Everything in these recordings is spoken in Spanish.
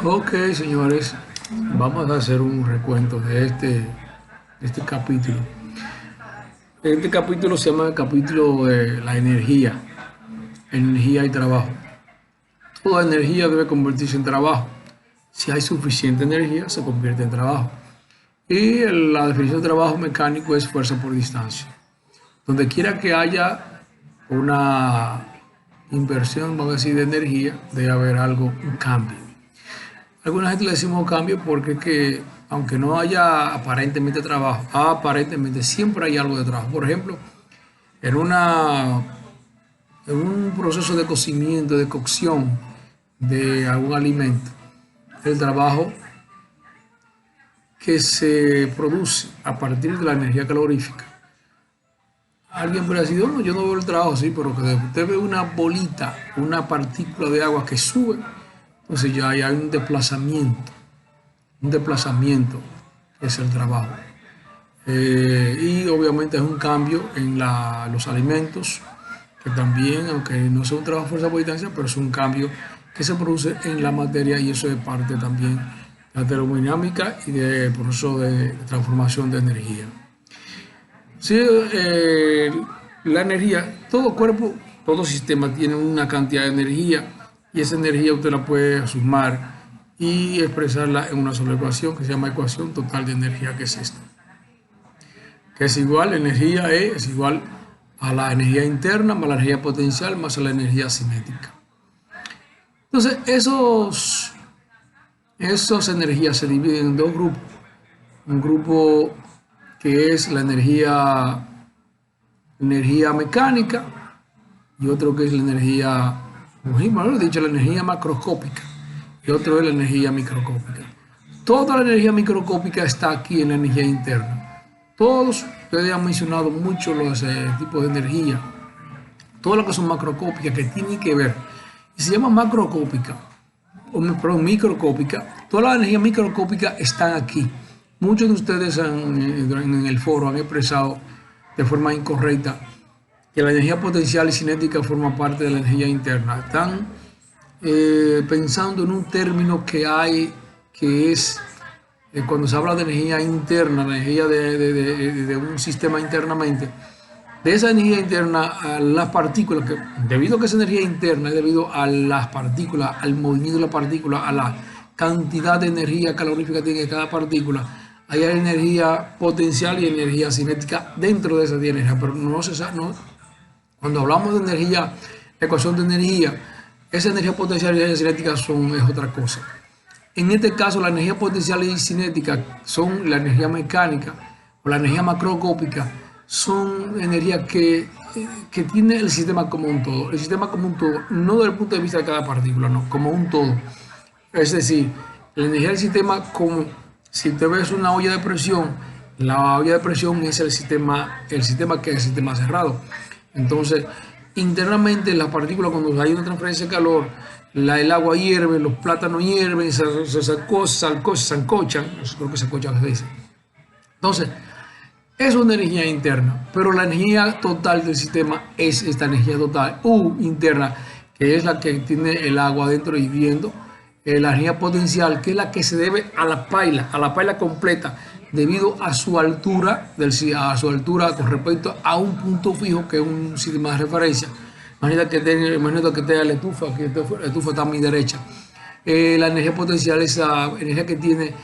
Ok, señores, vamos a hacer un recuento de este capítulo. Este capítulo se llama el capítulo de la energía y trabajo. Toda energía debe convertirse en trabajo. Si hay suficiente energía, se convierte en trabajo. Y la definición de trabajo mecánico es fuerza por distancia. Donde quiera que haya una inversión, vamos a decir, de energía, debe haber algo, un cambio. Alguna gente le decimos cambio porque aunque no haya aparentemente trabajo, aparentemente siempre hay algo de trabajo. Por ejemplo, en, una, en un proceso de cocimiento, de cocción de algún alimento, el trabajo que se produce a partir de la energía calorífica. Alguien puede decir, no, yo no veo el trabajo, sí, pero que usted ve una bolita, una partícula de agua que sube, entonces ya hay un desplazamiento que es el trabajo. Y obviamente es un cambio en los alimentos, que también, aunque no sea un trabajo de fuerza por distancia, pero es un cambio que se produce en la materia y eso es parte también de la termodinámica y del proceso de transformación de energía. Sí, la energía, todo cuerpo, todo sistema tiene una cantidad de energía y esa energía usted la puede sumar y expresarla en una sola ecuación que se llama ecuación total de energía, que es esta. Que es igual, energía E es igual a la energía interna más la energía potencial más a la energía cinética. Entonces, esas energías se dividen en dos grupos. Un grupo que es la energía mecánica y otro que es la energía, mejor dicho, la energía macroscópica y otro es la energía microscópica. Toda la energía microscópica está aquí en la energía interna. Todos ustedes han mencionado mucho los tipos de energía, todas las que son macroscópicas que tienen que ver, y se llama macroscópica, perdón, microscópica. Todas las energías microscópicas están aquí. Muchos de ustedes en el foro han expresado de forma incorrecta que la energía potencial y cinética forma parte de la energía interna. Están pensando en un término que hay, que es cuando se habla de energía interna, la energía de un sistema internamente, de esa energía interna a las partículas, que debido a que esa energía interna es debido a las partículas, al movimiento de la partícula, a la cantidad de energía calorífica que tiene cada partícula, hay energía potencial y energía cinética dentro de esa energía, pero cuando hablamos de energía, la ecuación de energía, esa energía potencial y energía cinética es otra cosa. En este caso, la energía potencial y cinética son la energía mecánica o la energía macroscópica, son energías que tiene el sistema como un todo. El sistema como un todo, no desde el punto de vista de cada partícula, no, como un todo. Es decir, la energía del sistema, como si te ves una olla de presión, la olla de presión es el sistema que es el sistema cerrado. Entonces, internamente las partículas, cuando hay una transferencia de calor, el agua hierve, los plátanos hierven, se sancochan, creo que se sancochan se dice. Entonces, es una energía interna, pero la energía total del sistema es esta energía total, U interna, que es la que tiene el agua dentro hirviendo, la energía potencial, que es la que se debe a la paila completa, debido a su altura, con respecto a un punto fijo, que es un sistema de referencia. Imagínate que tenga la estufa, que la estufa está a mi derecha. La energía potencial es la energía que tiene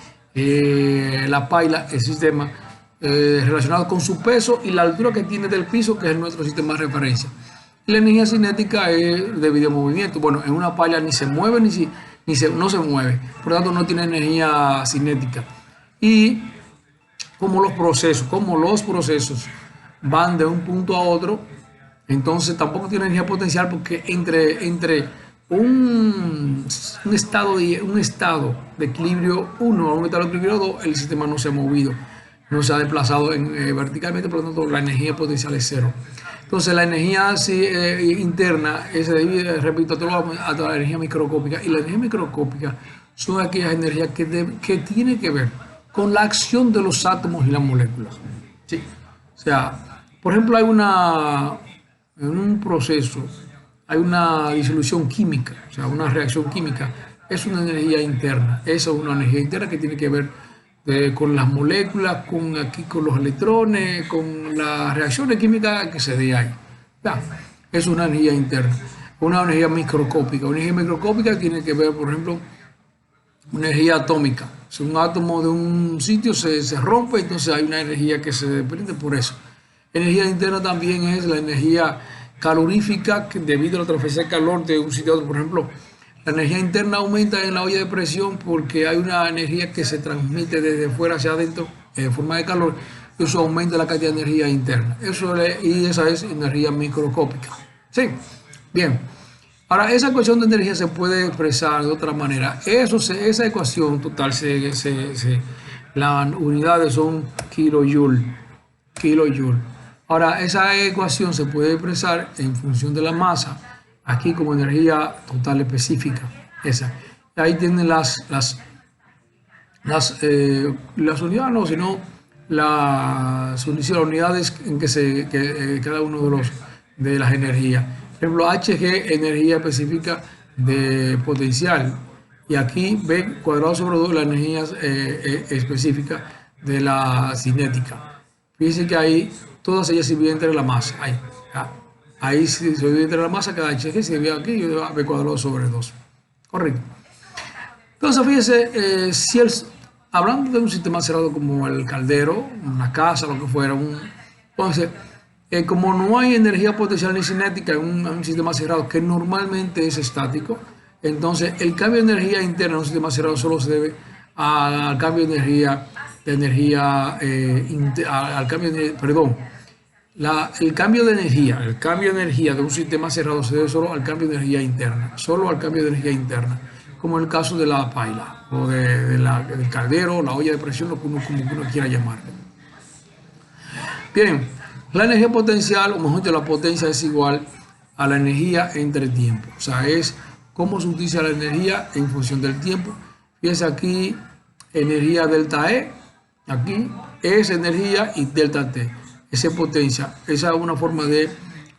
la paila, el sistema, relacionado con su peso y la altura que tiene del piso, que es nuestro sistema de referencia. Y la energía cinética es debido a movimiento. Bueno, en una paila ni se mueve, no se mueve. Por lo tanto, no tiene energía cinética. Y como los procesos van de un punto a otro, entonces tampoco tiene energía potencial, porque entre un estado de equilibrio 1 a un estado de equilibrio 2, el sistema no se ha movido, no se ha desplazado verticalmente, por lo tanto la energía potencial es cero. Entonces la energía interna se divide, repito, a toda la energía microscópica, y la energía microscópica son aquellas energías que tienen que ver con la acción de los átomos y las moléculas. ¿Sí? O sea, por ejemplo, en un proceso hay una disolución química, o sea, una reacción química. Es una energía interna. Esa es una energía interna que tiene que ver con las moléculas, con los electrones, con las reacciones químicas que se dé ahí. Ya, es una energía interna. Una energía microscópica. Una energía microscópica tiene que ver, por ejemplo, una energía atómica. Si un átomo de un sitio se rompe, entonces hay una energía que se desprende por eso. Energía interna también es la energía calorífica, que debido a la transferencia de calor de un sitio a otro. Por ejemplo, la energía interna aumenta en la olla de presión porque hay una energía que se transmite desde fuera hacia adentro en forma de calor. Eso aumenta la cantidad de energía interna. Y esa es energía microscópica. ¿Sí? Bien. Ahora, esa ecuación de energía se puede expresar de otra manera. Esa ecuación total, las unidades son kilojoule. Ahora, esa ecuación se puede expresar en función de la masa, aquí como energía total específica. Esa. Ahí tienen las unidades, no, sino las unidades en que cada uno de las energías. Por ejemplo, Hg, energía específica de potencial. Y aquí B cuadrado sobre 2, la energía específica de la cinética. Fíjense que ahí todas ellas se dividen entre la masa. Ahí se divide entre la masa, cada Hg se divide aquí y B cuadrado sobre 2. Correcto. Entonces, fíjense, hablando de un sistema cerrado como el caldero, una casa, lo que fuera, entonces, como no hay energía potencial ni cinética en un sistema cerrado que normalmente es estático, entonces el cambio de energía interna en un sistema cerrado solo se debe al cambio de energía, el cambio de energía de un sistema cerrado se debe solo al cambio de energía interna, como en el caso de la paila o del caldero, la olla de presión, como uno quiera llamarlo. Bien, la energía potencial, o mejor dicho, la potencia es igual a la energía entre tiempo. O sea, es cómo se utiliza la energía en función del tiempo. Fíjense aquí, energía delta E, aquí es energía y delta T. Esa es potencia. Esa es una forma de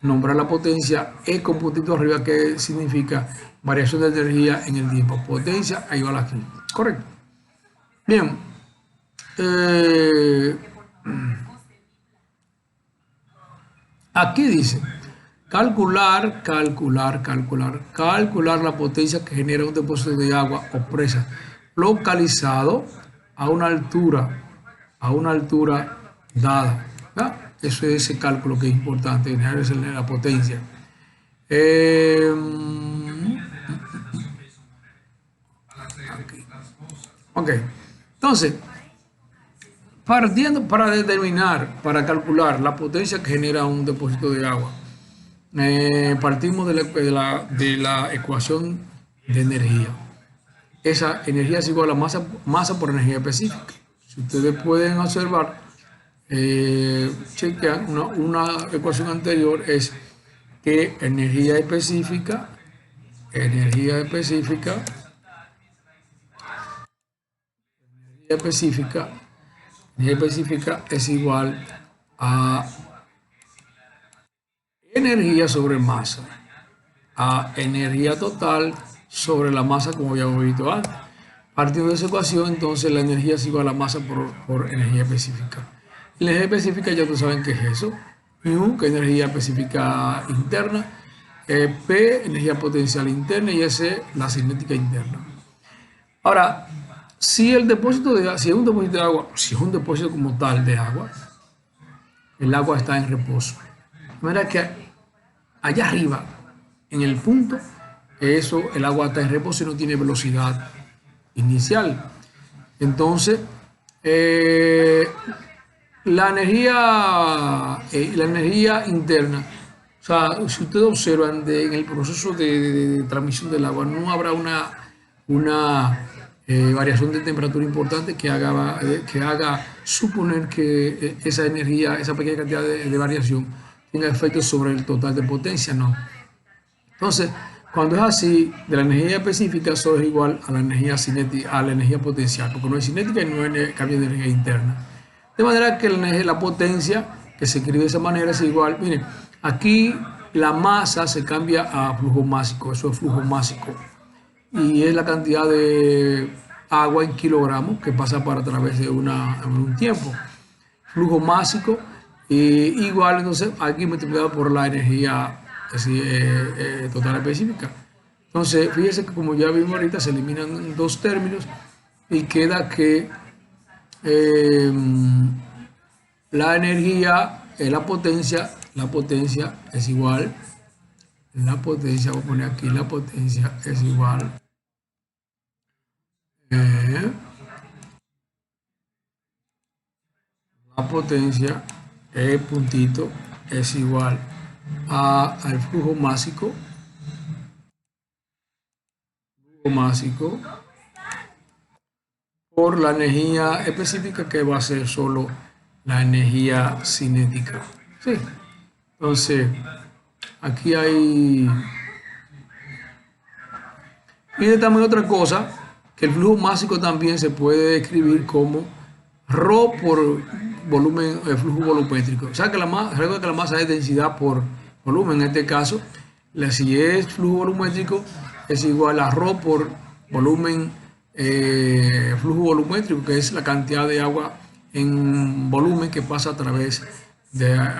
nombrar la potencia. E con puntito arriba, que significa variación de energía en el tiempo. Potencia igual aquí. Correcto. Bien. Aquí dice calcular la potencia que genera un depósito de agua o presa localizado a una altura dada. ¿Verdad? Eso es ese cálculo que es importante, la potencia. Ok, entonces, para calcular la potencia que genera un depósito de agua, partimos de la ecuación de energía. Esa energía es igual a masa por energía específica. Si ustedes pueden observar, chequean una ecuación anterior, es que energía específica es igual a energía sobre masa, a energía total sobre la masa, como habíamos visto antes. Partiendo de esa ecuación, entonces la energía es igual a masa por energía específica. La energía específica ya ustedes saben qué es eso. U, que es energía específica interna, P, energía potencial interna, y S, la cinética interna. Ahora, si es un depósito de agua, si es un depósito como tal de agua, el agua está en reposo. De manera que allá arriba, en el punto, el agua está en reposo y no tiene velocidad inicial. Entonces, la energía interna, o sea, si ustedes observan en el proceso de transmisión del agua, no habrá una variación de temperatura importante que haga suponer que esa energía, esa pequeña cantidad de variación tenga efectos sobre el total de potencia, no. Entonces, cuando es así, de la energía específica solo es igual a la energía cinética, a la energía potencial, porque no es cinética y no hay cambio de energía interna. De manera que la potencia, que se escribe de esa manera, es igual. Miren, aquí la masa se cambia a flujo másico, eso es flujo másico. Y es la cantidad de agua en kilogramos que pasa por a través de un tiempo. Flujo másico igual, entonces, aquí multiplicado por la energía total específica. Entonces, fíjense que como ya vimos ahorita, se eliminan dos términos y queda que la energía, la potencia es igual, la potencia, voy a poner aquí, la potencia es igual, la potencia, puntito, es igual al flujo másico, por la energía específica, que va a ser solo la energía cinética. ¿Sí? Entonces, aquí hay... Y también otra cosa, que el flujo másico también se puede escribir como ρ por volumen, el flujo volumétrico. O sea que la masa es densidad por volumen. En este caso, si es flujo volumétrico, es igual a ρ por volumen, flujo volumétrico, que es la cantidad de agua en volumen que pasa a través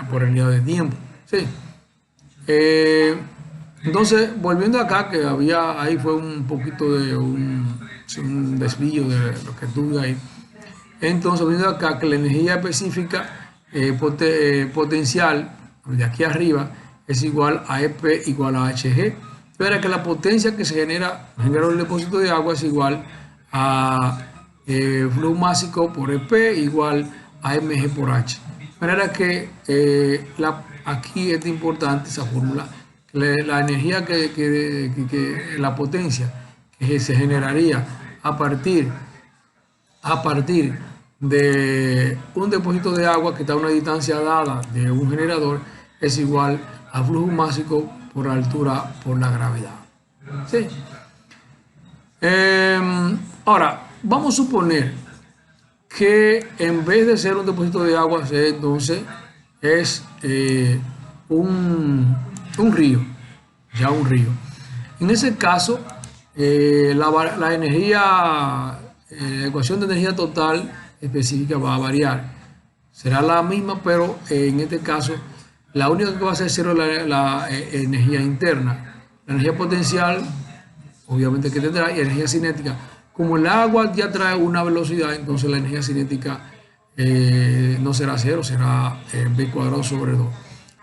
por el día de tiempo. ¿Sí? Entonces, volviendo acá, que ahí fue un poquito de un desvío de lo que tuve ahí. Entonces, volviendo acá, que la energía específica potencial de aquí arriba es igual a EP igual a HG. Pero que la potencia que se genera el depósito de agua es igual a flujo másico por EP igual a mg por h. De manera que aquí es importante esa fórmula. La energía la potencia que se generaría a partir de un depósito de agua que está a una distancia dada de un generador es igual a flujo másico por altura por la gravedad. ¿Sí? Ahora, vamos a suponer que en vez de ser un depósito de agua, entonces es un río, ya un río. En ese caso, la energía, la ecuación de energía total específica va a variar. Será la misma, pero en este caso, la única que va a ser cero es la energía interna. La energía potencial, obviamente que tendrá, y energía cinética. Como el agua ya trae una velocidad, entonces la energía cinética no será cero, será v cuadrado sobre 2.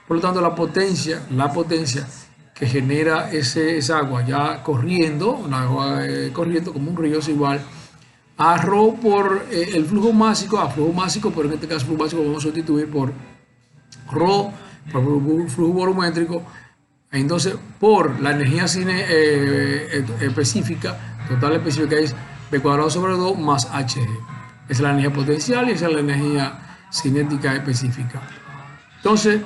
Por lo tanto, la potencia que genera esa agua ya corriendo, una agua corriendo como un río, es igual a ρ por el flujo másico, pero en este caso flujo másico vamos a sustituir por ρ por flujo volumétrico. Entonces, por la energía específica, total específica, es v cuadrado sobre 2 más hg. Esa es la energía potencial y esa es la energía cinética específica. Entonces,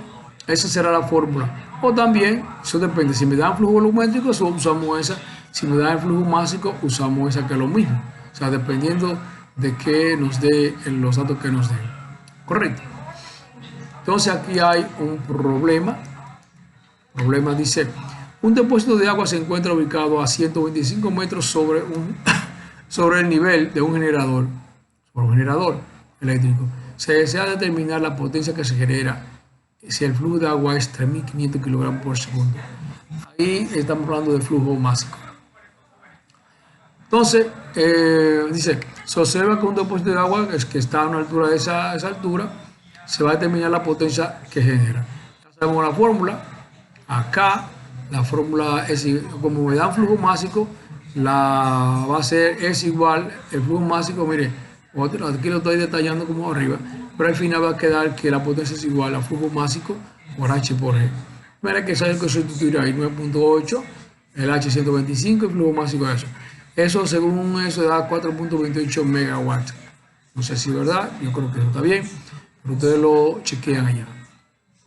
esa será la fórmula. O también, eso depende, si me dan flujo volumétrico, usamos esa. Si me dan el flujo másico, usamos esa, que es lo mismo. O sea, dependiendo de qué nos dé, los datos que nos den. Correcto. Entonces, aquí hay un problema. El problema dice: un depósito de agua se encuentra ubicado a 125 metros sobre el nivel de un generador eléctrico. Se desea determinar la potencia que se genera si el flujo de agua es 3.500 kilogramos por segundo. Ahí estamos hablando de flujo másico. Entonces, dice, se observa que un depósito de agua que está a una altura de esa altura, se va a determinar la potencia que genera. Ya sabemos la fórmula. Acá, la fórmula es, como me dan flujo másico, es igual, el flujo másico, mire, aquí lo estoy detallando como arriba, pero al final va a quedar que la potencia es igual a flujo másico por H por G. Mira que sale que sustituir ahí 9.8, el H 125 y el flujo másico eso. Eso, según eso, da 4.28 megawatts. No sé si es verdad, yo creo que eso está bien, pero ustedes lo chequean allá.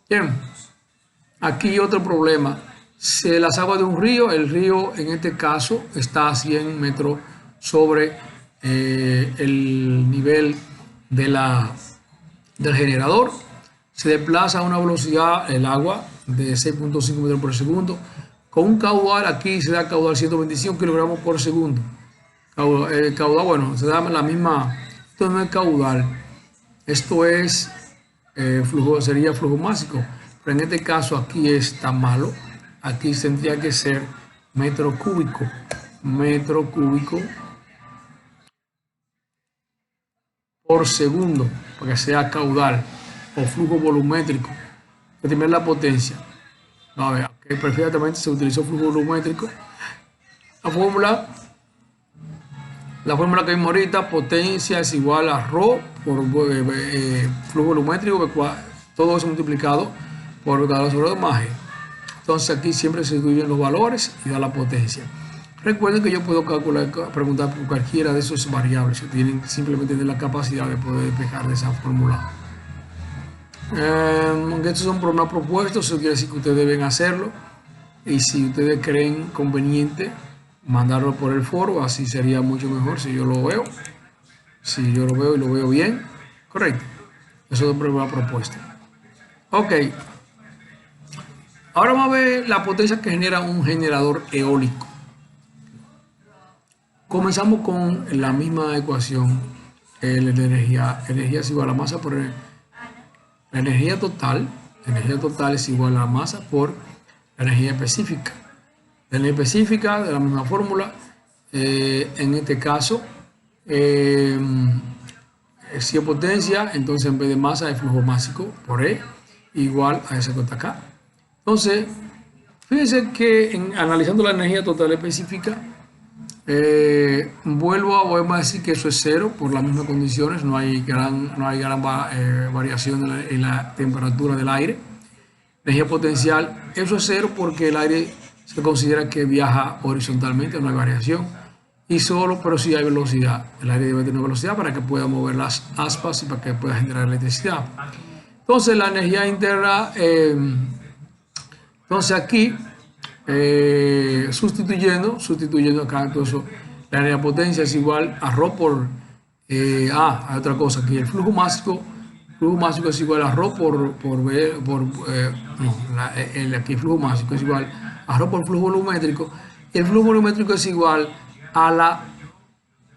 Bien, aquí otro problema. Si las aguas de un río, el río en este caso está a 100 metros sobre el nivel del generador, se desplaza a una velocidad, el agua de 6.5 metros por segundo. Con un caudal, aquí se da caudal 125 kilogramos por segundo. Caudal, bueno, se da la misma, esto no es caudal, esto es flujo, sería flujo másico, pero en este caso aquí está malo, aquí tendría que ser metro cúbico por segundo, para que sea caudal o flujo volumétrico. Determinar la potencia. A ver, okay, perfectamente se utilizó flujo volumétrico. La fórmula que vimos ahorita, potencia es igual a ρ por flujo volumétrico, todo eso multiplicado por cada sobre 2 más G. Entonces aquí siempre se distribuyen los valores y da la potencia. Recuerden que yo puedo preguntar por cualquiera de esos variables que tienen simplemente la capacidad de poder despejar de esa fórmula. Aunque estos son problemas propuestos, eso quiere decir que ustedes deben hacerlo. Y si ustedes creen conveniente mandarlo por el foro, así sería mucho mejor si yo lo veo. Si yo lo veo y lo veo bien, correcto. Eso es una propuesta. Ok. Ahora vamos a ver la potencia que genera un generador eólico. Comenzamos con la misma ecuación. La energía es igual a masa por la energía total. La energía total es igual a la masa por la energía específica. La energía específica de la misma fórmula. En este caso, si es potencia, entonces en vez de masa es flujo másico por E igual a ese que está acá. Entonces, fíjense que analizando la energía total específica, volvemos a decir que eso es cero por las mismas condiciones, no hay gran variación en la temperatura del aire. Energía potencial, eso es cero porque el aire se considera que viaja horizontalmente, no hay variación. Y solo, pero sí hay velocidad. El aire debe tener velocidad para que pueda mover las aspas y para que pueda generar electricidad. Entonces la energía interna, entonces aquí, sustituyendo acá, entonces la energía potencia es igual a ρ por, hay otra cosa aquí, el flujo másico es igual a ρ aquí el flujo másico es igual a ρ por flujo volumétrico, y el flujo volumétrico es igual a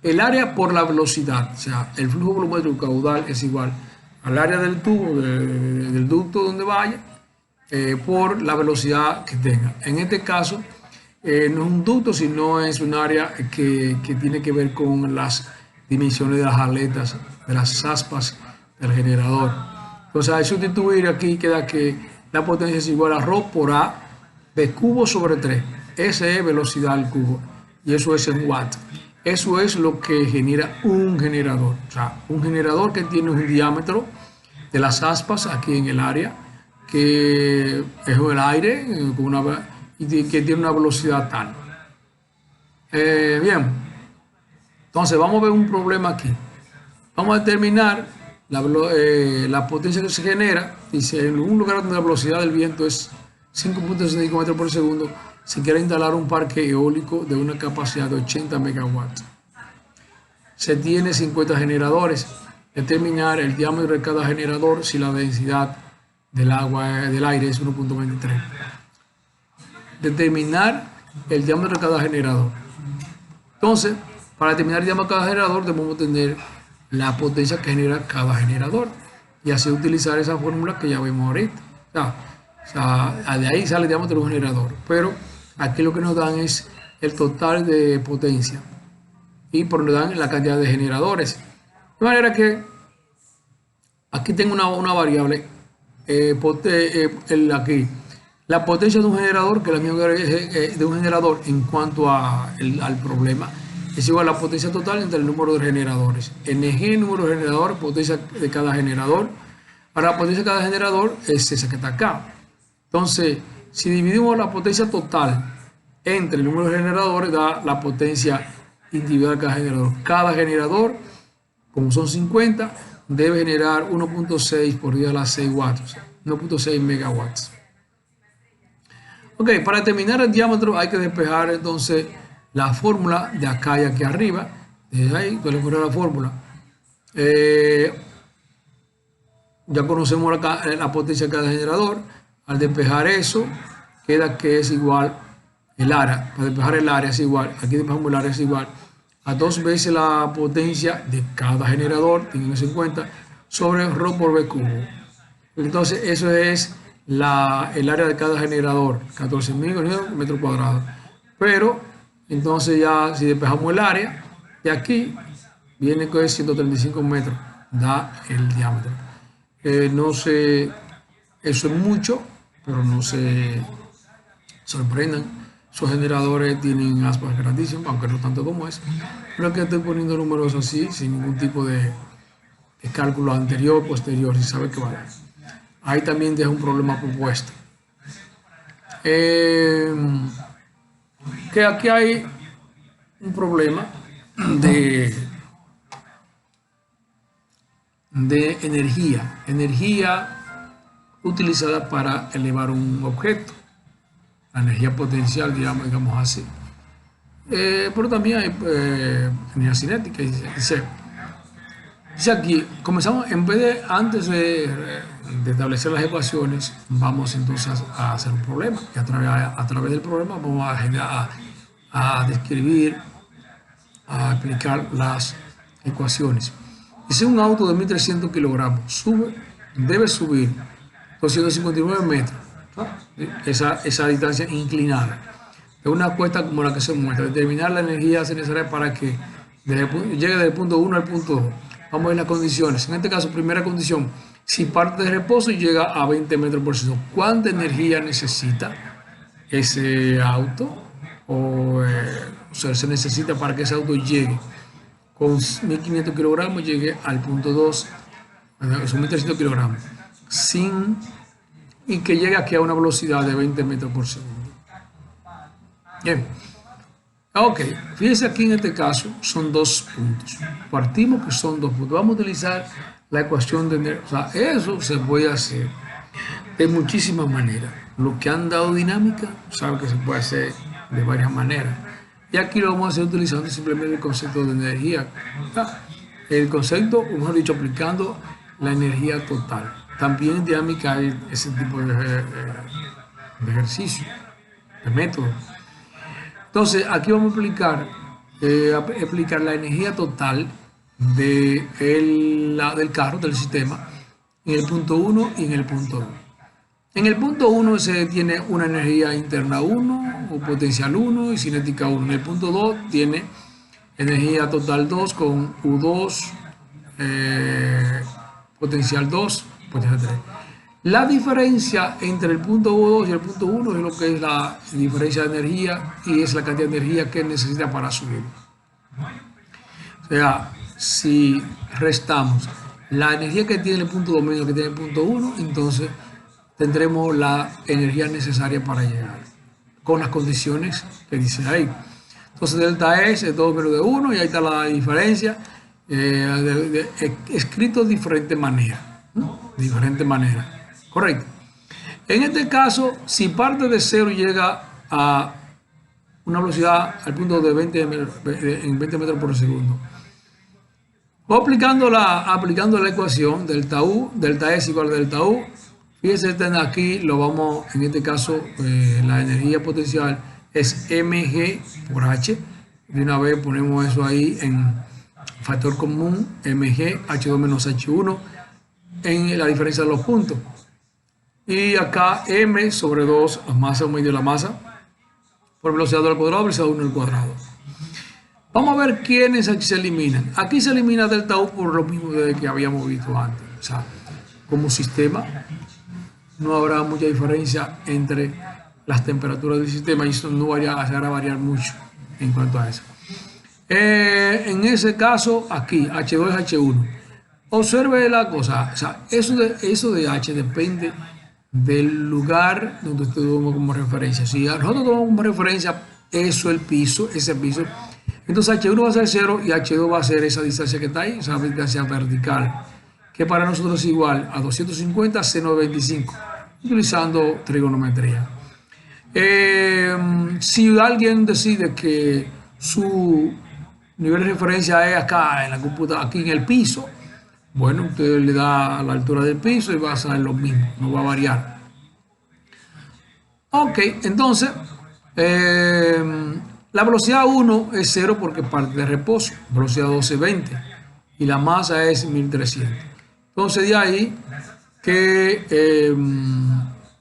el área por la velocidad, o sea, el flujo volumétrico caudal es igual al área del tubo, del ducto donde vaya, por la velocidad que tenga. En este caso, no es un ducto, sino es un área que tiene que ver con las dimensiones de las aletas, de las aspas del generador. Entonces, al sustituir aquí queda que la potencia es igual a ρ por A de cubo sobre 3. Esa es velocidad al cubo y eso es en watts. Eso es lo que genera un generador. O sea, un generador que tiene un diámetro de las aspas aquí en el área, que es el aire y que tiene una velocidad tal. Bien, entonces vamos a ver un problema aquí. Vamos a determinar la potencia que se genera. Dice, en un lugar donde la velocidad del viento es 5.65 metros por segundo, se quiere instalar un parque eólico de una capacidad de 80 megawatts. Se tiene 50 generadores. Determinar el diámetro de cada generador si la densidad del aire es 1.23. Determinar el diámetro de cada generador. Entonces, para determinar el diámetro de cada generador debemos tener la potencia que genera cada generador y así utilizar esa fórmula que ya vimos ahorita. O sea, de ahí sale el diámetro de un generador, pero aquí lo que nos dan es el total de potencia y por nos dan la cantidad de generadores. De manera que aquí tengo una variable, aquí, la potencia de un generador, que la misma de un generador en cuanto al problema, es igual a la potencia total entre el número de generadores. NG, número de generadores, potencia de cada generador. Ahora la potencia de cada generador es esa que está acá. Entonces, si dividimos la potencia total entre el número de generadores, da la potencia individual de cada generador. Cada generador, como son 50, debe generar 1.6 por 10 a la 6 watts, 1.6 megawatts. Ok, para determinar el diámetro hay que despejar entonces la fórmula de acá y aquí arriba. Desde ahí, tú le pones la fórmula. Ya conocemos la potencia de cada generador. Al despejar eso, queda que es igual el área. Para despejar el área es igual, aquí despejamos el área es igual a 2 veces la potencia de cada generador, tengan en cuenta, sobre ρ por b cubo. Entonces eso es el área de cada generador, 14.000 metros cuadrados. Pero entonces ya si despejamos el área de aquí, viene con 135 metros, da el diámetro. No sé, eso es mucho, pero no se sorprendan. Esos generadores tienen aspas grandísimas, aunque no tanto como es. Pero que estoy poniendo números así, sin ningún tipo de cálculo anterior, posterior, si sabe que vale. Ahí también deja un problema propuesto. Que aquí hay un problema de energía utilizada para elevar un objeto, la energía potencial, digamos así. Pero también hay energía cinética. Dice aquí, comenzamos, en vez de antes de establecer las ecuaciones, vamos entonces a hacer un problema. Y a través del problema vamos a describir, a explicar las ecuaciones. Dice un auto de 1.300 kilogramos, debe subir 259 metros, ¿no? Esa distancia inclinada. Es una cuesta como la que se muestra. Determinar la energía necesaria para que llegue del punto 1 al punto 2. Vamos a ver las condiciones. En este caso, primera condición, si parte de reposo y llega a 20 metros por segundo, ¿cuánta energía necesita ese auto? O sea, se necesita para que ese auto llegue con 1.500 kilogramos, llegue al punto 2, son 1.300 kilogramos, y que llegue aquí a una velocidad de 20 metros por segundo. Bien. Ok, fíjense aquí en este caso son 2 puntos. Partimos que son 2 puntos. Vamos a utilizar la ecuación de energía. O sea, eso se puede hacer de muchísimas maneras. Los que han dado dinámica saben que se puede hacer de varias maneras. Y aquí lo vamos a hacer utilizando simplemente el concepto de energía. El concepto, o mejor dicho, aplicando la energía total. También en dinámica hay ese tipo de ejercicio, de método. Entonces, aquí vamos a explicar la energía total del carro, del sistema, en el punto 1 y en el punto 2. En el punto 1 se tiene una energía interna 1, o potencial 1 y cinética 1. En el punto 2 tiene energía total 2 con U2, potencial 2, potencial 3. La diferencia entre el punto 2 y el punto 1 es lo que es la diferencia de energía y es la cantidad de energía que necesita para subir. O sea, si restamos la energía que tiene el punto 2 menos que tiene el punto 1, entonces tendremos la energía necesaria para llegar, con las condiciones que dice ahí. Entonces delta S es 2 menos de 1 y ahí está la diferencia, escrito de diferente manera, ¿no? De diferente manera. Correcto. En este caso, si parte de 0 y llega a una velocidad al punto de 20 metros por segundo, o aplicando la ecuación delta U, delta S igual a delta U, fíjense aquí, lo vamos, en este caso, la energía potencial es mg por h. De una vez ponemos eso ahí en factor común, mg, h2 menos h1, en la diferencia de los puntos. Y acá m sobre 2, masa o medio de la masa, por velocidad al cuadrado, velocidad 1 al cuadrado. Vamos a ver quiénes aquí se eliminan. Aquí se elimina delta U por lo mismo que habíamos visto antes. O sea, como sistema, no habrá mucha diferencia entre las temperaturas del sistema y eso no se hará variar mucho en cuanto a eso. En ese caso, aquí, H2 es H1. Observe la cosa, o sea, eso de H depende del lugar donde usted toma como referencia. Si nosotros tomamos como referencia eso, el piso, ese piso, entonces H1 va a ser 0 y H2 va a ser esa distancia que está ahí, esa distancia vertical, que para nosotros es igual a 250 seno de 25, utilizando trigonometría. Si alguien decide que su nivel de referencia es acá en la computadora, aquí en el piso, bueno, usted le da a la altura del piso y va a ser lo mismo, no va a variar. Ok, entonces la velocidad 1 es 0 porque parte de reposo, velocidad 2 es 20 y la masa es 1300. Entonces de ahí que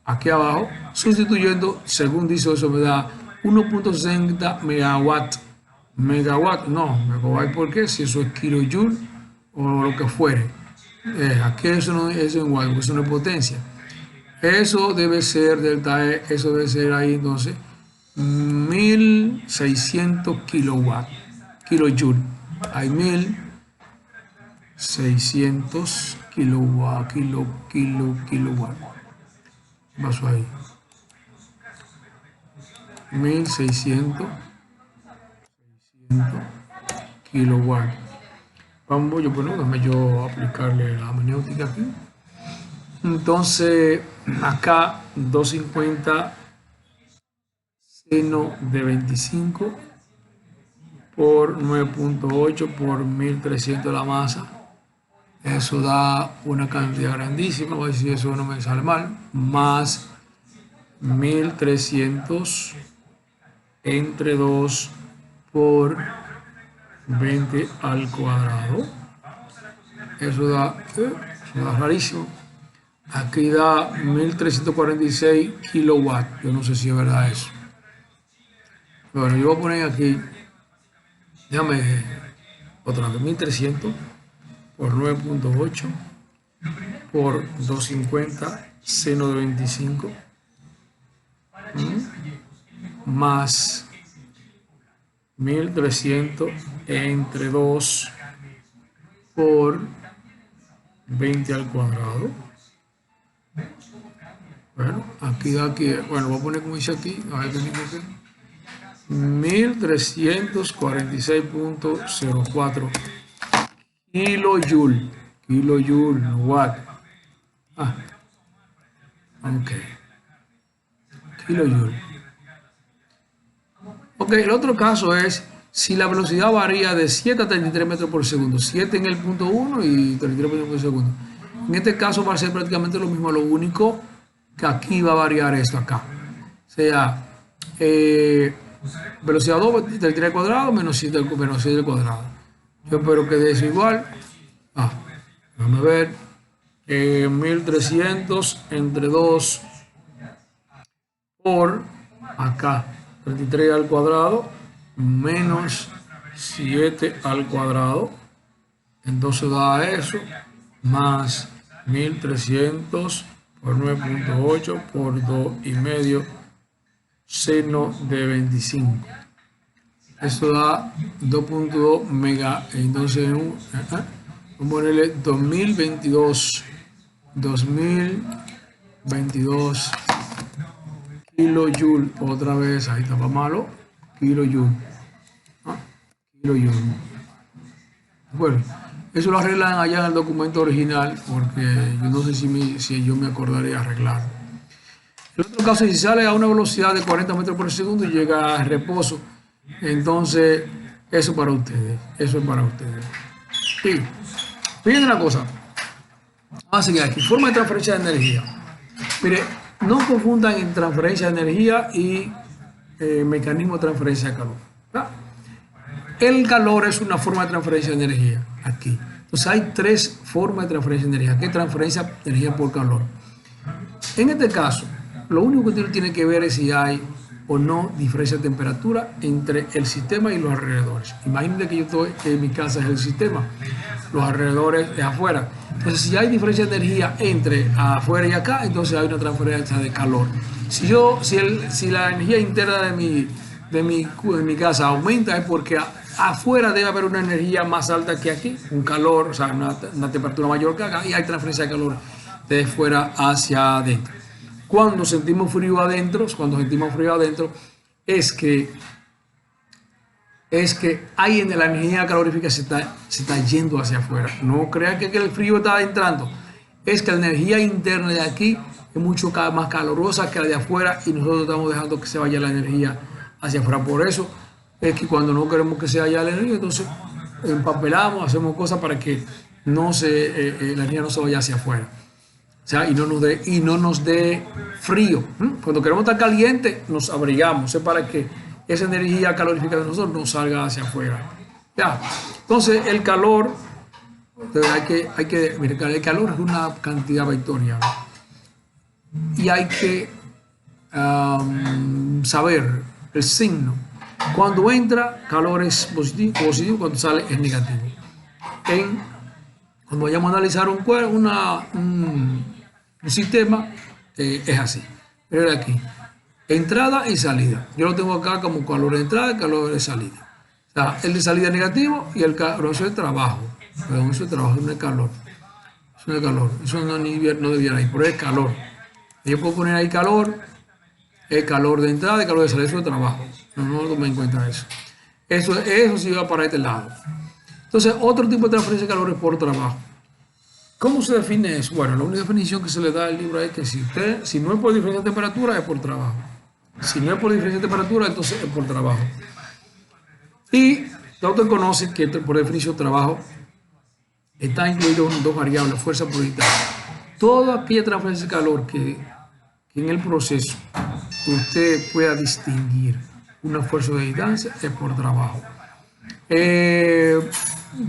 aquí abajo, sustituyendo, según dice eso me da 1.60 megawatt. Megawatt, no, megawatt, ¿por qué? Si eso es kilojoule o lo que fuere. Aquí eso no es en watt, porque eso no es potencia. Eso debe ser delta E, eso debe ser ahí entonces 1600 kilowatts, kilojoule. Hay 1600 kilowatt, kilowatt. ¿Qué pasó ahí? 1600 kilowatt. Vamos, déjame yo aplicarle la maniótica aquí. Entonces, acá 250 seno de 25 por 9.8 por 1300 la masa. Eso da una cantidad grandísima, voy a decir eso no me sale mal, más 1300 entre 2 por 20 al cuadrado. Eso da rarísimo. Aquí da 1346 kilowatts. Yo no sé si es verdad eso. Bueno, yo voy a poner aquí, déjame otra vez, 1300 por 9.8 por 250 seno de 25 más 1300 entre 2 por 20 al cuadrado. Bueno, aquí da que, bueno, voy a poner como dice aquí, a ver qué dice aquí. 1346.04 kilojoule, kilojoule, watt. Ok, kilojoule. Ok, el otro caso es si la velocidad varía de 7 a 33 metros por segundo, 7 en el punto 1 y 33 metros por segundo. En este caso va a ser prácticamente lo mismo, lo único que aquí va a variar esto acá. O sea, velocidad 2, 33 al cuadrado menos 7 al cuadrado. Yo espero que dé eso igual. Vamos a ver. 1300 entre 2 por acá 33 al cuadrado menos 7 al cuadrado. Entonces da eso más 1300 por 9.8 por 2,5 seno de 25. Esto da 2.2 mega. Entonces vamos a ponerle 2022 kilojoule. Otra vez, ahí estaba malo. Kilojoule. Kilojoule. Bueno, eso lo arreglan allá en el documento original, porque yo no sé si yo me acordaré arreglar. El otro caso, si sale a una velocidad de 40 metros por segundo y llega a reposo, entonces eso para ustedes, eso es para ustedes. Y fíjense una cosa, vamos a seguir aquí, forma de transferencia de energía. Mire, no confundan en transferencia de energía y mecanismo de transferencia de calor. ¿Verdad? El calor es una forma de transferencia de energía aquí. Entonces hay tres formas de transferencia de energía. ¿Qué transferencia de energía por calor? En este caso, lo único que tiene que ver es si hay o no diferencia de temperatura entre el sistema y los alrededores. Imagínense que yo estoy en mi casa es el sistema, los alrededores es afuera. Entonces, si hay diferencia de energía entre afuera y acá, entonces hay una transferencia de calor. Si la energía interna de mi casa aumenta, es porque afuera debe haber una energía más alta que aquí, un calor, o sea, una temperatura mayor que acá, y hay transferencia de calor de fuera hacia adentro. Cuando sentimos frío adentro, es que hay en la energía calorífica se está yendo hacia afuera. No crean que el frío está entrando. Es que la energía interna de aquí es mucho más calurosa que la de afuera y nosotros estamos dejando que se vaya la energía hacia afuera. Por eso es que cuando no queremos que se vaya la energía, entonces empapelamos, hacemos cosas para que la energía no se vaya hacia afuera. O sea, y no nos dé frío. Cuando queremos estar caliente, nos abrigamos. Es para que esa energía calorífica de nosotros no salga hacia afuera. Ya. Entonces, el calor, mira, el calor es una cantidad vectorial. Y hay que saber el signo. Cuando entra, calor es positivo, cuando sale es negativo. Cuando vayamos a analizar un sistema, es así. Pero aquí, entrada y salida. Yo lo tengo acá como calor de entrada y calor de salida. O sea, el de salida es negativo y el calor, eso es trabajo. Perdón, eso es trabajo, no es calor. Eso no es calor. Eso no debiera ir, pero es calor. Yo puedo poner ahí calor, el calor de entrada y calor de salida, eso es trabajo. No tomen en cuenta eso. Eso sí va para este lado. Entonces, otro tipo de transferencia de calor es por trabajo. ¿Cómo se define eso? Bueno, la única definición que se le da al libro es que si no es por diferencia de temperatura, es por trabajo. Si no es por diferencia de temperatura, entonces es por trabajo. Y todos conocen que por definición trabajo está incluido en dos variables, fuerza por distancia. Toda aquella transferencia de calor que en el proceso usted pueda distinguir una fuerza de distancia es por trabajo.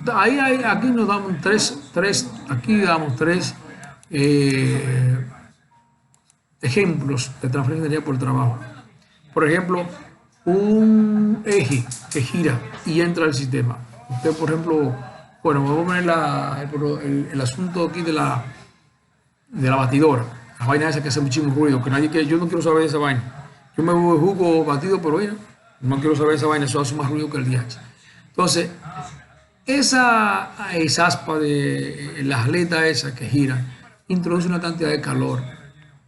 Aquí nos damos aquí damos tres ejemplos de transferencia de energía por trabajo. Por ejemplo, un eje que gira y entra al sistema. Usted, por ejemplo, bueno, vamos a poner el asunto aquí de la batidora. La vaina esa que hace muchísimo ruido, yo no quiero saber de esa vaina. Yo me bebo jugo batido, pero bueno, no quiero saber de esa vaina, eso hace más ruido que el DH. Entonces, esa aspa de las aletas esas que giran introduce una cantidad de calor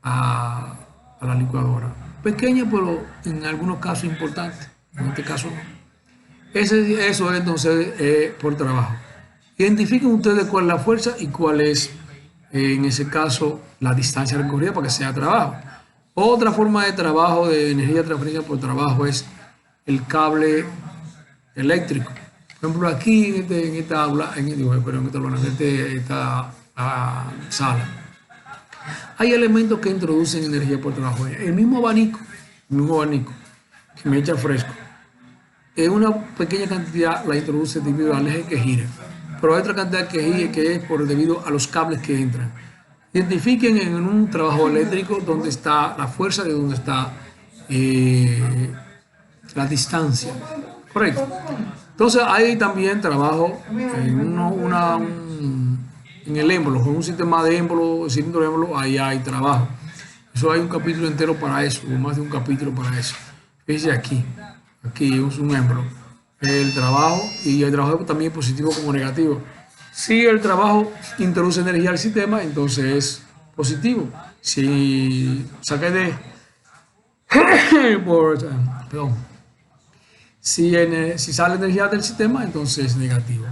a la licuadora. Pequeña, pero en algunos casos importante. En este caso no. Eso es entonces por trabajo. Identifiquen ustedes cuál es la fuerza y cuál es, en ese caso, la distancia recorrida para que sea trabajo. Otra forma de trabajo de energía transferencia por trabajo es el cable eléctrico. Por ejemplo, aquí en esta aula, en esta sala, hay elementos que introducen energía por trabajo. El mismo abanico que me echa fresco, en una pequeña cantidad la introduce debido al eje que gira, pero hay otra cantidad que es debido a los cables que entran. Identifiquen en un trabajo eléctrico dónde está la fuerza y dónde está la distancia. Correcto. Entonces hay también trabajo en el émbolo, con un sistema de émbolo, cilindro de émbolo, ahí hay trabajo. Eso hay un capítulo entero para eso, o más de un capítulo para eso. Fíjense aquí es un émbolo. El trabajo, y el trabajo también positivo como negativo. Si el trabajo introduce energía al sistema, entonces es positivo. Si saca de si sale energía del sistema, entonces es negativo.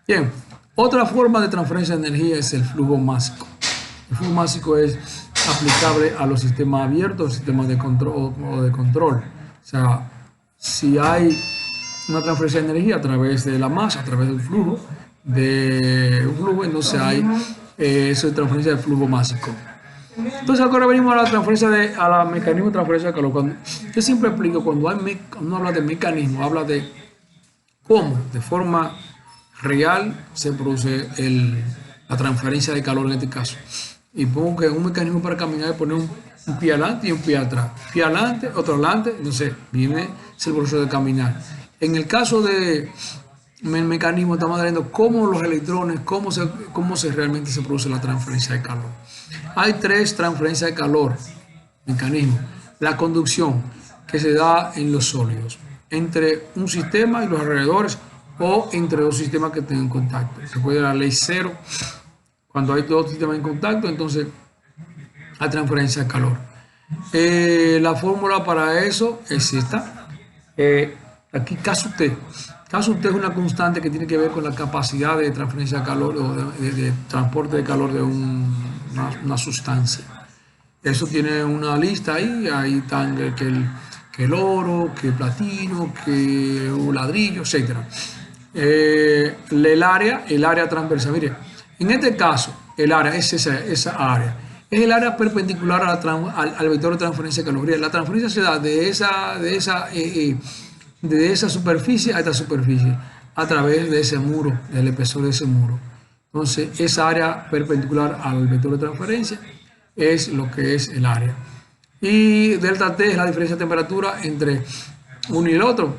Bien, otra forma de transferencia de energía es el flujo másico. El flujo másico es aplicable a los sistemas abiertos, sistemas de control o de control. O sea, si hay una transferencia de energía a través de la masa, a través del flujo, entonces hay eso de transferencia de flujo másico. Entonces ahora venimos a la transferencia al mecanismo de transferencia de calor. Yo siempre explico, cuando uno habla de mecanismo, habla de cómo de forma real se produce la transferencia de calor en este caso. Y pongo que un mecanismo para caminar es poner un pie adelante y un pie atrás. Pie adelante, otro adelante, entonces es el proceso de caminar. En el caso del mecanismo estamos viendo cómo los electrones, cómo realmente se produce la transferencia de calor. Hay tres transferencias de calor, mecanismos. La conducción, que se da en los sólidos, entre un sistema y los alrededores, o entre dos sistemas que tengan contacto. Se puede dar la ley cero. Cuando hay dos sistemas en contacto, entonces hay transferencia de calor. La fórmula para eso es esta. Aquí K(T). K(T) es una constante que tiene que ver con la capacidad de transferencia de calor o de transporte de calor de una sustancia. Eso tiene una lista ahí están que el oro, que el platino, que un ladrillo, etc. El área transversal. Mire, en este caso, el área, es esa área. Es el área perpendicular al vector de transferencia de calor. La transferencia se da de esa superficie a esta superficie a través de ese muro, del espesor de ese muro. Entonces, esa área perpendicular al vector de transferencia es lo que es el área. Y delta T es la diferencia de temperatura entre uno y el otro.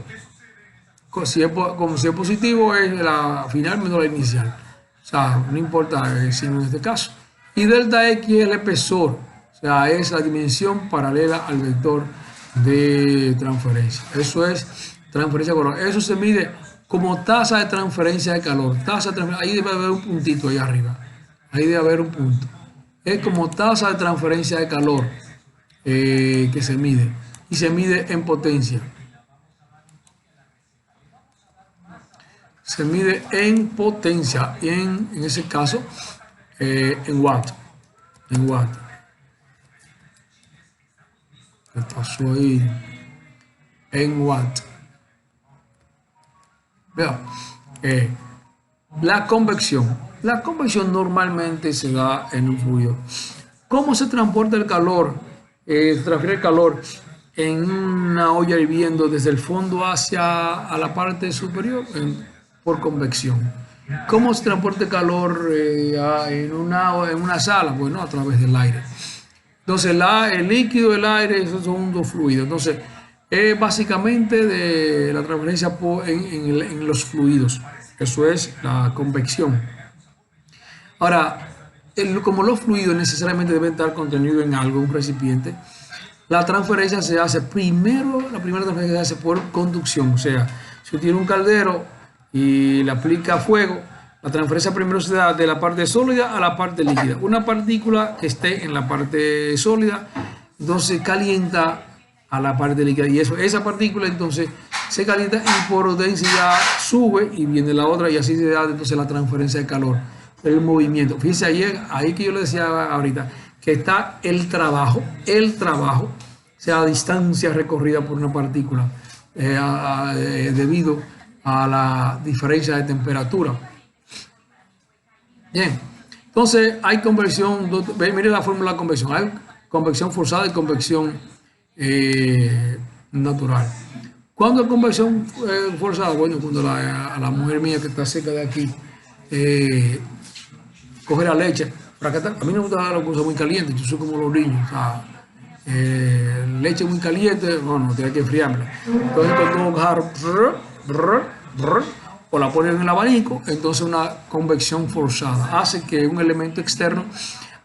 Como si es positivo, es la final menos la inicial. O sea, no importa el signo en este caso. Y delta X es el espesor. O sea, es la dimensión paralela al vector de transferencia. Eso es transferencia de calor. Eso se mide como tasa de transferencia de calor. Ahí debe haber un puntito ahí arriba. Ahí debe haber un punto. Es como tasa de transferencia de calor que se mide. Y se mide en potencia. Se mide en potencia. Y en ese caso, en watt. En watt. ¿Qué pasó ahí? En watt. Vea, la convección. La convección normalmente se da en un fluido. ¿Cómo se transporta el calor? Se transfiere el calor en una olla hirviendo desde el fondo hacia a la parte superior por convección. ¿Cómo se transporta el calor en una sala? Bueno, a través del aire. Entonces, el líquido y el aire, esos son dos fluidos. Entonces, es básicamente de la transferencia en los fluidos. Eso es la convección. Ahora, como los fluidos necesariamente deben estar contenidos en algo, un recipiente, la transferencia se hace primero, la primera transferencia se hace por conducción. O sea, si tiene un caldero y le aplica fuego, la transferencia primero se da de la parte sólida a la parte líquida. Una partícula que esté en la parte sólida, entonces calienta a la parte líquida. Y esa partícula entonces se calienta y por densidad sube y viene la otra y así se da entonces la transferencia de calor, el movimiento. Fíjense ahí que yo le decía ahorita, que está el trabajo, o sea, la distancia recorrida por una partícula debido a la diferencia de temperatura. Bien, entonces hay convección, mire la fórmula de convección, hay convección forzada y convección natural. ¿Cuándo es convección forzada? Bueno, cuando a la mujer mía que está cerca de aquí coge la leche, a mí no me gusta dar las cosas muy calientes, yo soy como los niños, o sea, leche muy caliente, bueno, tiene que enfriármela. Entonces o la ponen en el abanico, entonces una convección forzada hace que un elemento externo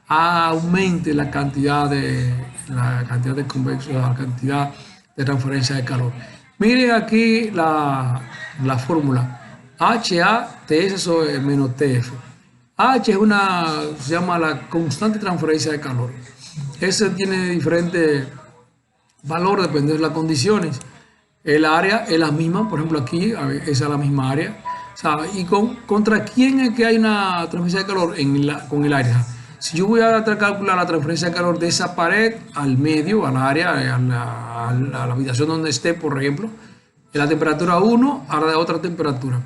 aumente la cantidad de convección, la cantidad de transferencia de calor. Miren aquí la fórmula HATS menos TF. H es se llama la constante transferencia de calor. Ese tiene diferentes valores dependiendo de las condiciones. El área es la misma, por ejemplo aquí, esa es la misma área. ¿Sabe? ¿Y contra quién es que hay una transferencia de calor? Con el aire. Si yo voy a calcular la transferencia de calor de esa pared al medio, al área, a la habitación donde esté, por ejemplo, de la temperatura 1 a la otra temperatura.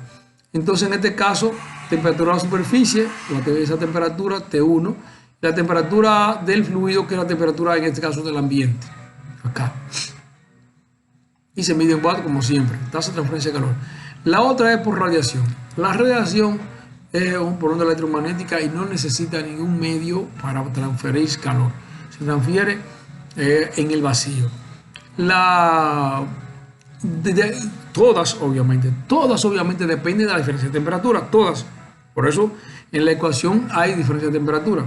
Entonces, en este caso, temperatura de la superficie, esa temperatura T1, la temperatura del fluido, que es la temperatura, en este caso, del ambiente. Acá. Y se mide en watt, como siempre, tasa de transferencia de calor. La otra es por radiación. La radiación es por onda electromagnética y no necesita ningún medio para transferir calor. Se transfiere en el vacío. Todas obviamente dependen de la diferencia de temperatura, todas. Por eso en la ecuación hay diferencia de temperatura.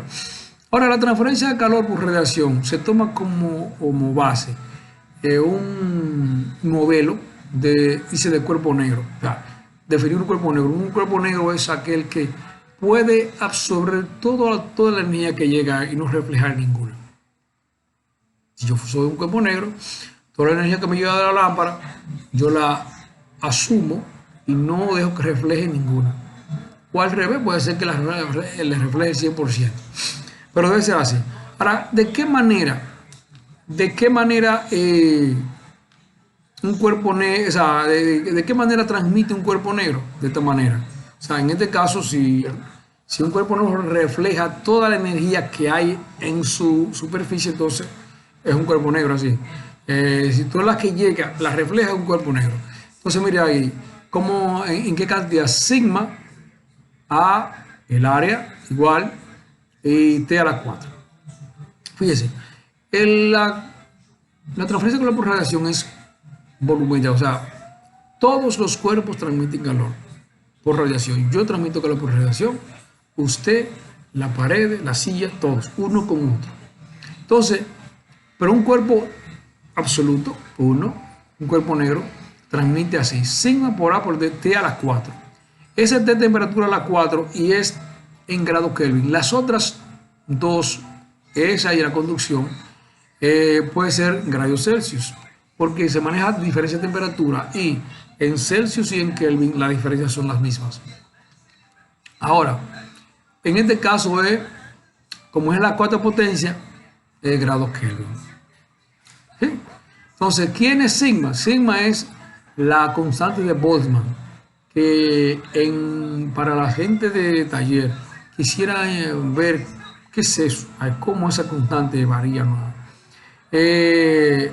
Ahora, la transferencia de calor por radiación se toma como base un modelo dice de cuerpo negro. O sea, definir un cuerpo negro. Un cuerpo negro es aquel que puede absorber toda la energía que llega y no reflejar ninguna. Si yo soy un cuerpo negro, toda la energía que me llega de la lámpara, yo la asumo y no dejo que refleje ninguna. O al revés, puede ser que le refleje el 100%. Pero debe ser así. Ahora, ¿de qué manera un cuerpo negro, o sea, de qué manera transmite un cuerpo negro? De esta manera. O sea, en este caso, si Si un cuerpo negro refleja toda la energía que hay en su superficie, entonces es un cuerpo negro así. Si todas las que llega las refleja, es un cuerpo negro. Entonces, mire ahí, en qué cantidad sigma a el área igual y t a la 4. Fíjese, la transferencia de calor por radiación es volumétrica, o sea, todos los cuerpos transmiten calor por radiación. Yo transmito calor por radiación, usted, la pared, la silla, todos, uno con otro. Entonces, pero un cuerpo absoluto, un cuerpo negro, transmite así, sigma por A por D, T a la 4. Esa es de temperatura a la 4 y es en grados Kelvin. Las otras dos, esa y la conducción, puede ser grados Celsius, porque se maneja diferencia de temperatura y en Celsius y en Kelvin las diferencias son las mismas. Ahora, en este caso como es la cuarta potencia, es grados Kelvin. ¿Sí? Entonces, ¿quién es sigma? Sigma es la constante de Boltzmann, que para la gente de taller quisiera ver qué es eso, cómo esa constante varía, ¿no? El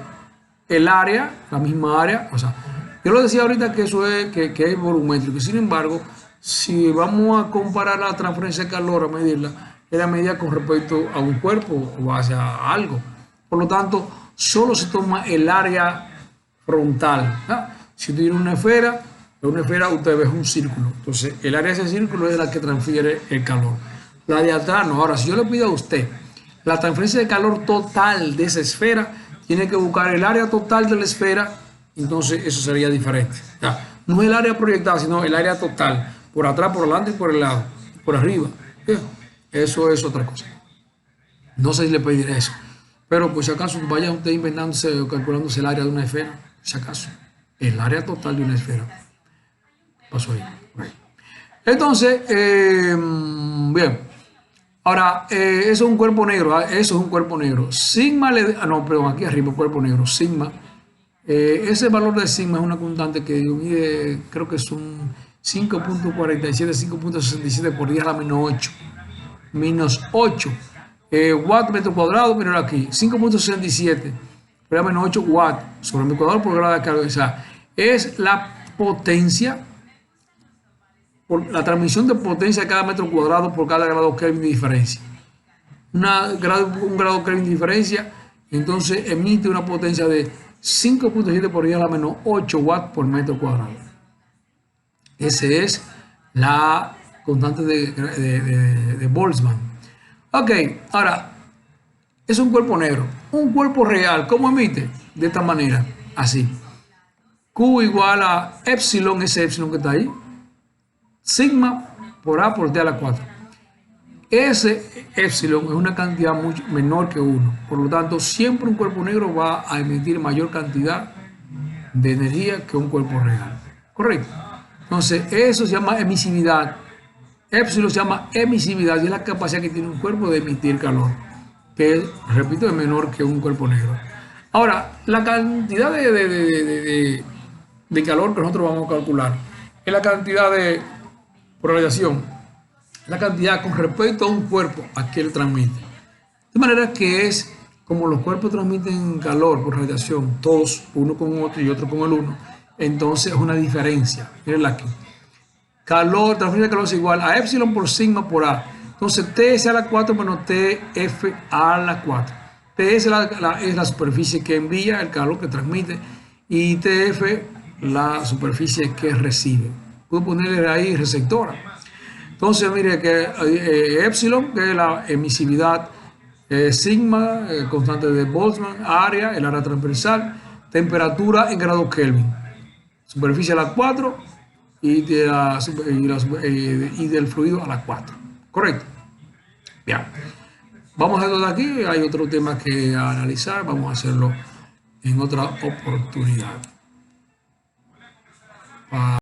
área, la misma área, o sea, yo lo decía ahorita que eso es, que es volumétrico, sin embargo, si vamos a comparar la transferencia de calor, a medirla, es la medida con respecto a un cuerpo o hacia algo. Por lo tanto, solo se toma el área frontal, ¿no? Si tú tienes una esfera usted ve un círculo. Entonces, el área de ese círculo es la que transfiere el calor. La de atrás no. Ahora, si yo le pido a usted la transferencia de calor total de esa esfera, tiene que buscar el área total de la esfera, entonces eso sería diferente. ¿Ya? No es el área proyectada, sino el área total. Por atrás, por delante y por el lado. Por arriba. ¿Ya? Eso es otra cosa. No sé si le pediré eso. Pero pues si acaso vaya usted inventándose o calculándose el área de una esfera, si acaso. El área total de una esfera. Pasó ahí. Entonces, bien. Ahora, eso es un cuerpo negro. Eso es un cuerpo negro. Sigma no, perdón, aquí arriba, cuerpo negro. Sigma. Ese valor de sigma es una constante que mide, creo que son 5.47, 5.67 por 10 a la menos 8. Menos 8. Watt metro cuadrado, pero aquí, 5.67 por 10 a la menos 8 watt sobre metro cuadrado por grado de carga. O sea, es la potencia, por la transmisión de potencia de cada metro cuadrado por cada grado Kelvin de diferencia. Un grado Kelvin de diferencia, entonces emite una potencia de 5.7 por 10 a la menos 8 watts por metro cuadrado. Esa es la constante de Boltzmann. Ok, ahora, es un cuerpo negro. Un cuerpo real, ¿cómo emite? De esta manera, así. Q igual a epsilon, ese epsilon que está ahí, sigma por A por T a la 4. Ese epsilon es una cantidad mucho menor que 1. Por lo tanto, siempre un cuerpo negro va a emitir mayor cantidad de energía que un cuerpo real. ¿Correcto? Entonces, eso se llama emisividad. Epsilon se llama emisividad y es la capacidad que tiene un cuerpo de emitir calor, que, repito, es menor que un cuerpo negro. Ahora, la cantidad de calor que nosotros vamos a calcular es la cantidad por radiación, la cantidad con respecto a un cuerpo a que él transmite. De manera que es como los cuerpos transmiten calor por radiación, todos uno con otro y otro con el uno, entonces es una diferencia. Miren aquí. Calor, transferencia de calor es igual a epsilon por sigma por A. Entonces TS a la 4 menos TF a la 4. TS es la superficie que envía el calor que transmite y TF la superficie que recibe. Puedo ponerle ahí receptora. Entonces, mire que epsilon, que es la emisividad, sigma, constante de Boltzmann, área, el área transversal, temperatura en grados Kelvin, superficie a la 4 y del fluido a la 4. ¿Correcto? Bien. Vamos a esto de aquí. Hay otro tema que analizar. Vamos a hacerlo en otra oportunidad.